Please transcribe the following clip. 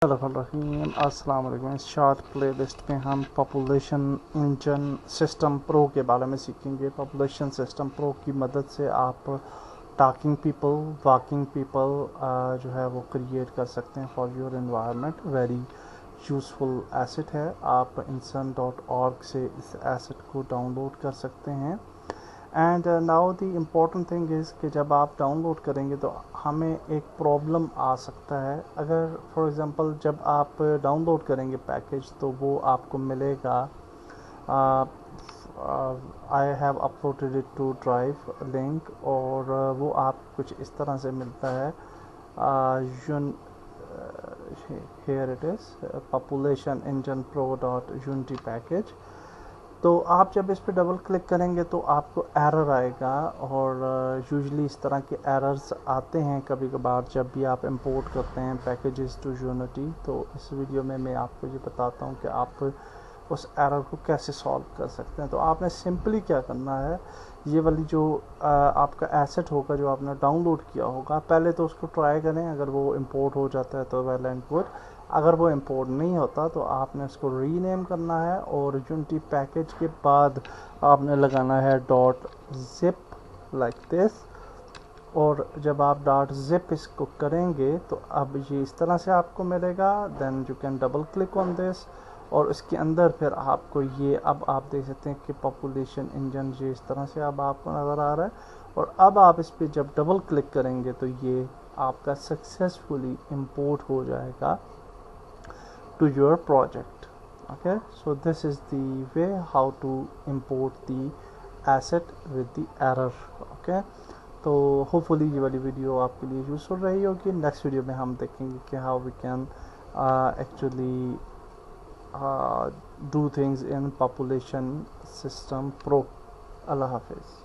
रहीम अस्सलाम वालेकुम। इस शॉर्ट प्लेलिस्ट में हम पॉपुलेशन इंजन सिस्टम प्रो के बारे में सीखेंगे। पॉपुलेशन सिस्टम प्रो की मदद से आप टॉकिंग पीपल, वॉकिंग पीपल जो है वो क्रिएट कर सकते हैं for your environment. Very useful asset है। आप insan.org से इस एसेट को डाउनलोड कर सकते हैं। And now the important thing is कि जब आप डाउनलोड करेंगे तो हमें एक प्रॉब्लम आ सकता है। अगर फॉर एग्ज़ाम्पल जब आप डाउनलोड करेंगे पैकेज तो वो आपको मिलेगा I have uploaded it to drive link, और वो आप कुछ इस तरह से मिलता है। Here it is population engine pro dot unity package. तो आप जब इस पर डबल क्लिक करेंगे तो आपको एरर आएगा, और यूजुअली इस तरह के एरर्स आते हैं कभी कभार जब भी आप इंपोर्ट करते हैं पैकेजेस टू यूनिटी। तो इस वीडियो में मैं आपको ये बताता हूँ कि आप उस एरर को कैसे सॉल्व कर सकते हैं। तो आपने सिंपली क्या करना है, ये वाली जो आपका एसेट होगा जो आपने डाउनलोड किया होगा, पहले तो उसको ट्राई करें। अगर वो इंपोर्ट हो जाता है तो वेल एंड गुड। अगर वो इंपोर्ट नहीं होता तो आपने उसको रीनेम करना है, और यूनिटी पैकेज के बाद आपने लगाना है डॉट जिप लाइक दिस। और जब आप डॉट जिप इसको करेंगे तो अब ये इस तरह से आपको मिलेगा। Then you can double click on this, और इसके अंदर फिर आपको ये अब आप देख सकते हैं कि पॉपुलेशन इंजन ये इस तरह से अब आपको नज़र आ रहा है। और अब आप इस पर जब डबल क्लिक करेंगे तो ये आपका सक्सेसफुली इंपोर्ट हो जाएगा to your project. Okay, so this is the way how to import the asset with the error. Okay, तो होपफुली ये वाली वीडियो आपके लिए यूज़फुल रही होगी। नेक्स्ट वीडियो में हम देखेंगे कि how we can actually do things in population system pro. Allah हाफिज़।